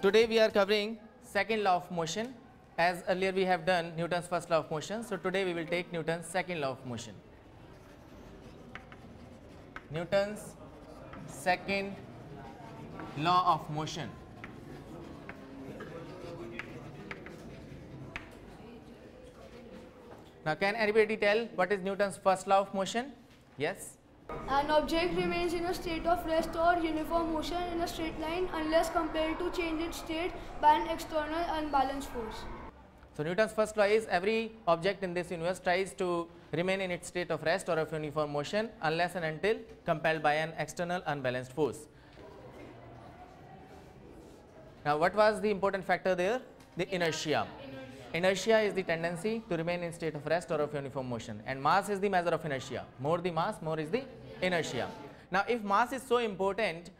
Today we are covering second law of motion. As earlier we have done Newton's first law of motion, so today we will take Newton's second law of motion. Newton's second law of motion. Now can anybody tell what is Newton's first law of motion? Yes? An object remains in a state of rest or uniform motion in a straight line unless compelled to change its state by an external unbalanced force. So Newton's first law is every object in this universe tries to remain in its state of rest or of uniform motion unless and until compelled by an external unbalanced force. Now what was the important factor there? The inertia. Inertia is the tendency to remain in state of rest or of uniform motion, and mass is the measure of inertia. More the mass, more is the inertia. Now if mass is so important,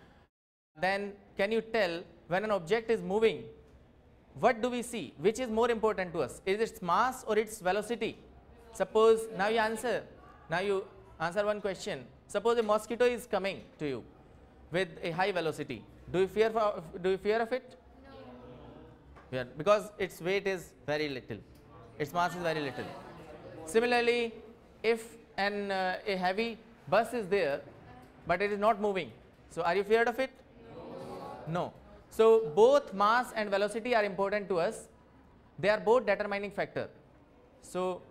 then can you tell when an object is moving, what do we see? Which is more important to us? Is its mass or its velocity? Suppose now you answer one question. Suppose a mosquito is coming to you with a high velocity. Do you fear of it? No. Because its weight is very little, its mass is very little. Similarly, if a heavy bus is there but it is not moving, so are you feared of it? No. So both mass and velocity are important to us. They are both determining factor. So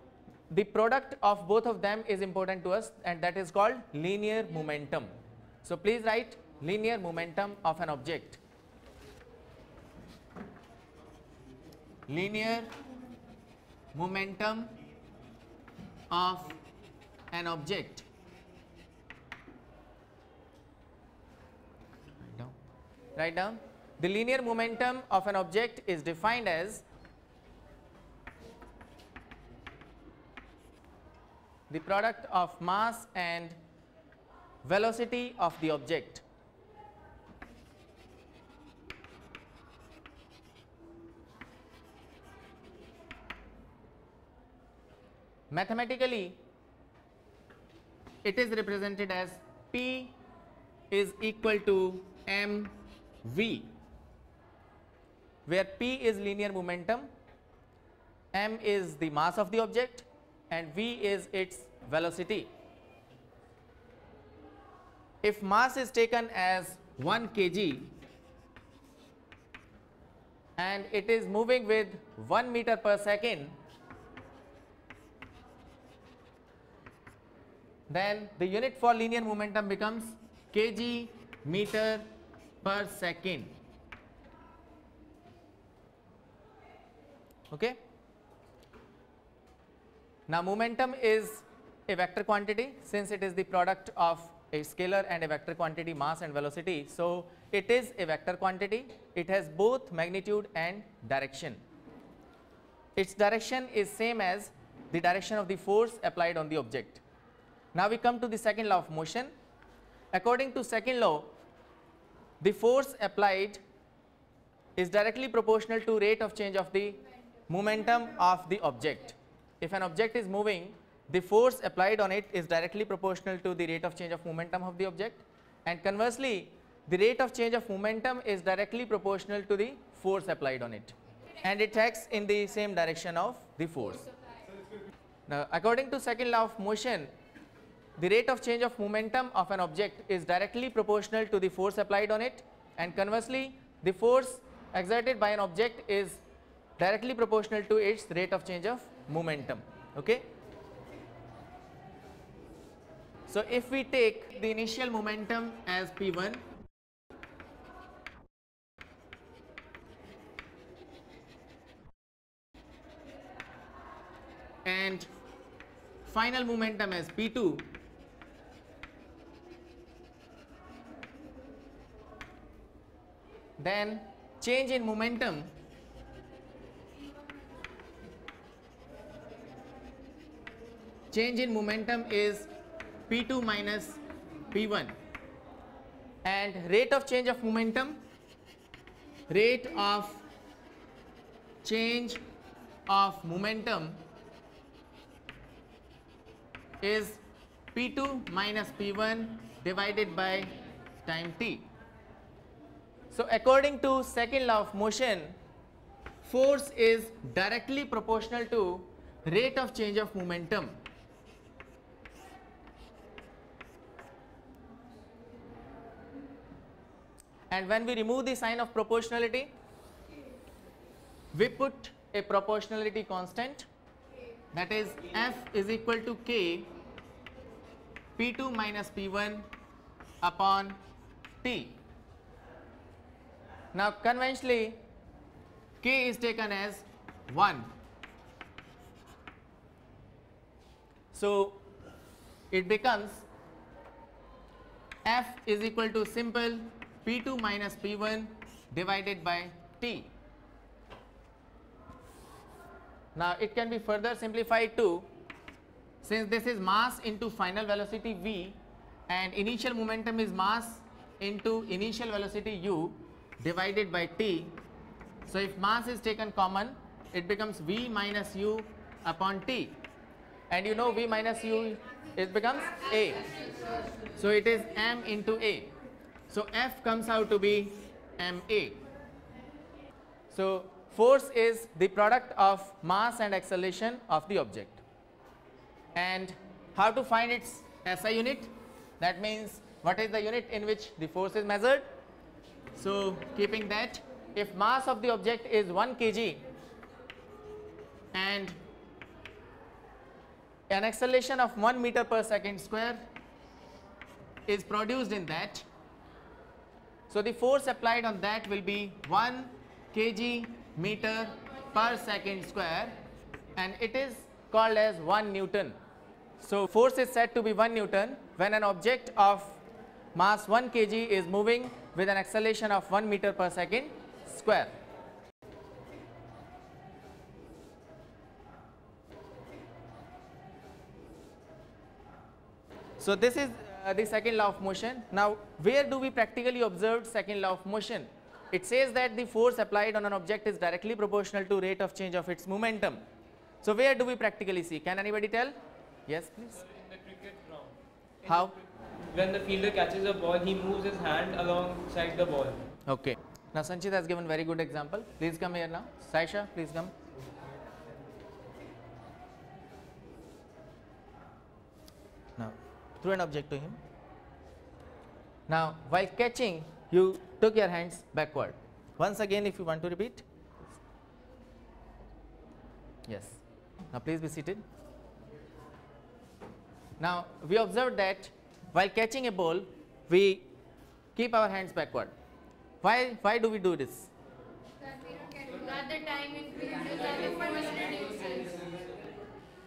the product of both of them is important to us, and that is called linear momentum. So please write linear momentum of an object. Linear momentum of an object. Write down. The linear momentum of an object is defined as the product of mass and velocity of the object. Mathematically, it is represented as P is equal to mv, where P is linear momentum, m is the mass of the object, and v is its velocity. If mass is taken as 1 kg and it is moving with 1 meter per second, then the unit for linear momentum becomes kg meter per second. Okay. Now momentum is a vector quantity, since it is the product of a scalar and a vector quantity, mass and velocity. So it is a vector quantity. It has both magnitude and direction. Its direction is same as the direction of the force applied on the object. Now we come to the second law of motion. According to second law, the force applied is directly proportional to rate of change of the momentum of the object. If an object is moving, the force applied on it is directly proportional to the rate of change of momentum of the object, and conversely the rate of change of momentum is directly proportional to the force applied on it, and it acts in the same direction of the force. Now according to second law of motion, the rate of change of momentum of an object is directly proportional to the force applied on it, and conversely the force exerted by an object is directly proportional to its rate of change of momentum. Okay. So if we take the initial momentum as p1, and final momentum as p2, then change in momentum is p2 minus p1, and rate of change of momentum is p2 minus p1 divided by time t. So according to second law of motion, force is directly proportional to rate of change of momentum. And when we remove the sign of proportionality, we put a proportionality constant, that is F is equal to K P2 minus P1 upon T. Now conventionally K is taken as 1. So it becomes F is equal to simple P2 minus P1 divided by T. Now it can be further simplified too, since this is mass into final velocity v and initial momentum is mass into initial velocity u divided by t. So if mass is taken common, it becomes v minus u upon t, and you know v minus u, it becomes a, so it is m into a. So F comes out to be ma. So force is the product of mass and acceleration of the object. And how to find its SI unit? That means what is the unit in which the force is measured? So keeping that, if mass of the object is 1 kg and an acceleration of 1 meter per second square is produced in that, so the force applied on that will be 1 kg meter per second square, and it is called as 1 Newton. So force is said to be 1 Newton when an object of mass 1 kg is moving with an acceleration of 1 meter per second square. So this is the second law of motion. Now where do we practically observe second law of motion? It says that the force applied on an object is directly proportional to rate of change of its momentum. So where do we practically see? Can anybody tell? Yes, please. So in the cricket ground. How? When the fielder catches a ball, he moves his hand alongside the ball. Okay. Now Sanchit has given very good example. Please come here now. Saisha, please come. Now throw an object to him. Now while catching, you took your hands backward. Once again, if you want to repeat. Yes. Now please be seated. Now we observed that while catching a ball, we keep our hands backward. Why do we do this? That the time increases and the force reduces.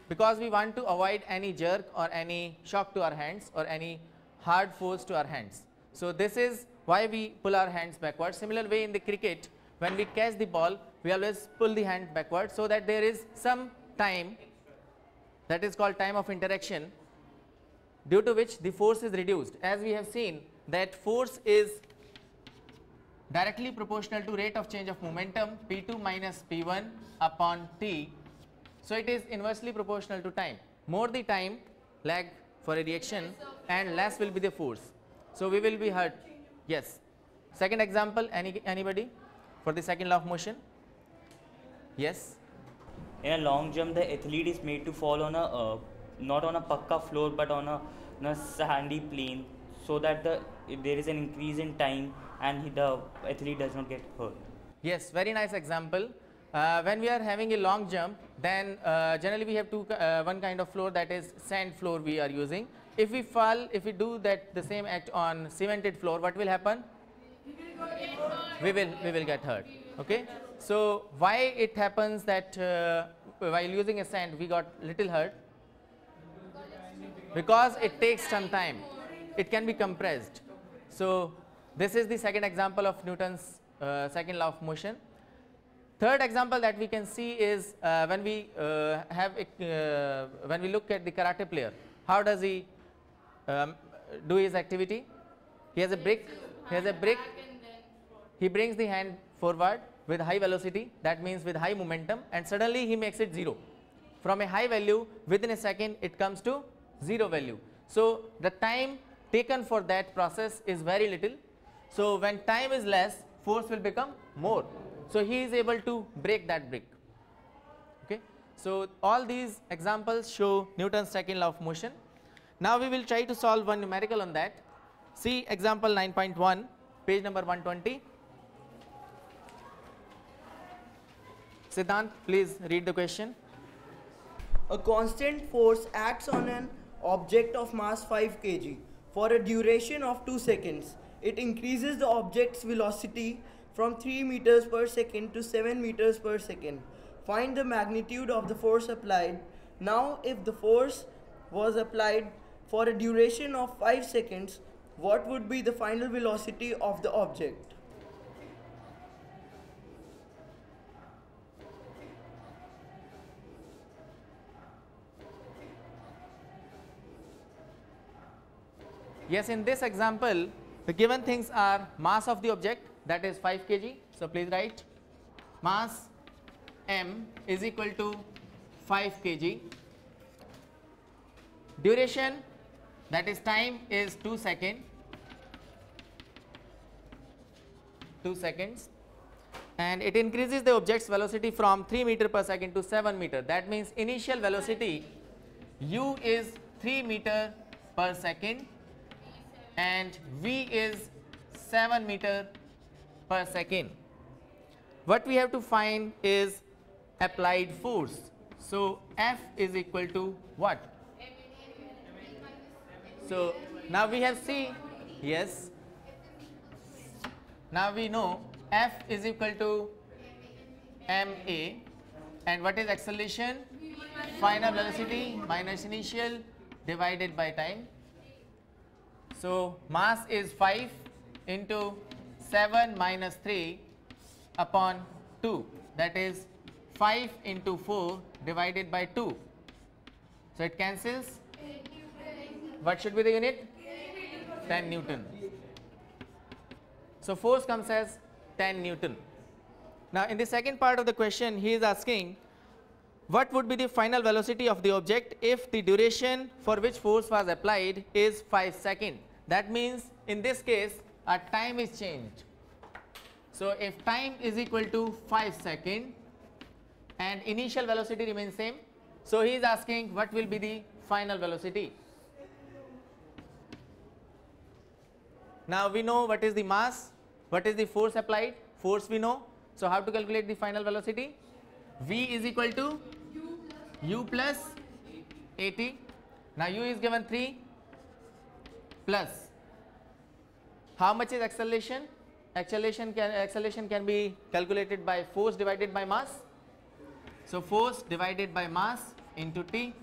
Because we want to avoid any jerk or any shock to our hands or any hard force to our hands. So this is why we pull our hands backward. Similar way in the cricket, when we catch the ball, we always pull the hand backward so that there is some time, that is called time of interaction, due to which the force is reduced. As we have seen that force is directly proportional to rate of change of momentum P2 minus P1 upon T. So it is inversely proportional to time. More the time lag for a reaction and less will be the force. So we will be hurt. Yes. Second example, anybody for the second law of motion? Yes. In a long jump, the athlete is made to fall on a not on a pakka floor but on a sandy plane, so that there is an increase in time and the athlete does not get hurt. Yes, very nice example. When we are having a long jump, then generally we have one kind of floor, that is sand floor we are using. If we fall, if we do the same act on cemented floor, what will happen? We will get hurt. Okay. So why it happens that while using a sand we got little hurt? Because it takes some time. It can be compressed. So this is the second example of Newton's second law of motion. Third example that we can see is when we when we look at the karate player. How does he do his activity? He has a brick. He brings the hand forward with high velocity, that means with high momentum, and suddenly he makes it 0. From a high value, within a second it comes to 0 value. So the time taken for that process is very little. So when time is less, force will become more. So he is able to break that brick. Okay. So all these examples show Newton's second law of motion. Now we will try to solve one numerical on that. See example 9.1, page number 120. Siddhant, please read the question. A constant force acts on an object of mass 5 kg for a duration of 2 seconds. It increases the object's velocity from 3 meters per second to 7 meters per second. Find the magnitude of the force applied. Now, if the force was applied for a duration of 5 seconds, what would be the final velocity of the object? Yes, in this example, the given things are mass of the object, that is 5 kg. So please write mass m is equal to 5 kg. Duration, that is time, is 2 seconds. 2 seconds. And it increases the object's velocity from 3 meter per second to 7 meter. That means initial velocity u is 3 meter per second and v is 7 meter per second. What we have to find is applied force. So F is equal to what? So now we have seen, yes, now we know F is equal to ma, and what is acceleration? Final velocity minus initial divided by time. So mass is 5 into 7 minus 3 upon 2, that is 5 into 4 divided by 2. So it cancels. What should be the unit? 10 Newton. So force comes as 10 Newton. Now in the second part of the question, he is asking what would be the final velocity of the object if the duration for which force was applied is 5 seconds. That means in this case our time is changed. So if time is equal to 5 seconds and initial velocity remains same, so he is asking what will be the final velocity. Now we know what is the mass, what is the force applied, force we know. So how to calculate the final velocity? V is equal to u plus 80. Now u is given 3 plus how much is acceleration? Acceleration can be calculated by force divided by mass. So force divided by mass into t.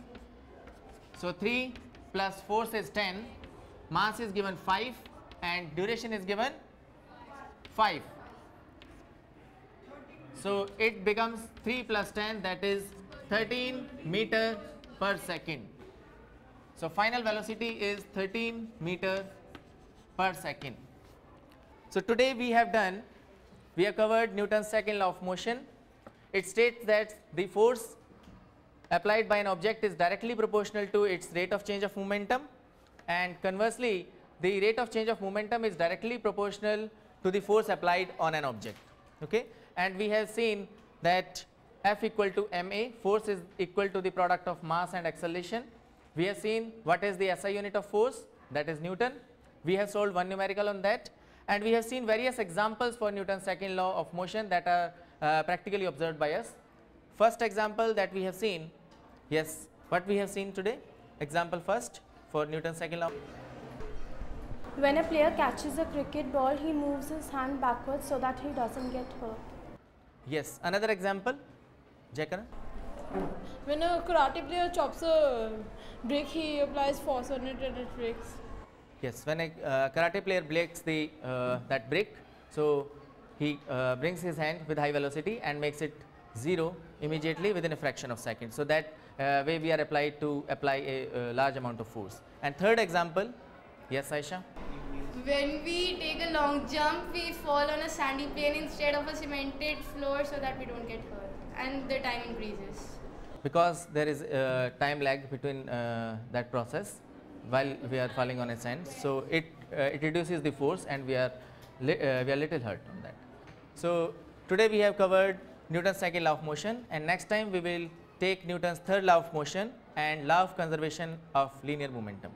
So 3 plus force is 10, mass is given 5 and duration is given 5. So it becomes 3 plus 10, that is 13 meter per second. So final velocity is 13 meter per second. So today we have covered Newton's second law of motion. It states that the force applied by an object is directly proportional to its rate of change of momentum, and conversely the rate of change of momentum is directly proportional to the force applied on an object. Okay? And we have seen that F equal to ma, force is equal to the product of mass and acceleration. We have seen what is the SI unit of force, that is Newton. We have solved one numerical on that, and we have seen various examples for Newton's second law of motion that are practically observed by us. First example that we have seen, yes, what we have seen today, example first for Newton's second law. When a player catches a cricket ball, he moves his hand backwards so that he doesn't get hurt. Yes, another example, Jekana. When a karate player chops a brick, he applies force on it and it breaks. Yes, when a karate player breaks the that brick, so he brings his hand with high velocity and makes it 0 immediately within a fraction of second. So that way we are applied to apply a large amount of force. And third example, yes, Aisha. When we take a long jump, we fall on a sandy plane instead of a cemented floor so that we don't get hurt, and the time increases. Because there is time lag between that process while we are falling on a sand, so it reduces the force and we are little hurt on that. So today we have covered Newton's second law of motion, and next time we will take Newton's third law of motion and law of conservation of linear momentum.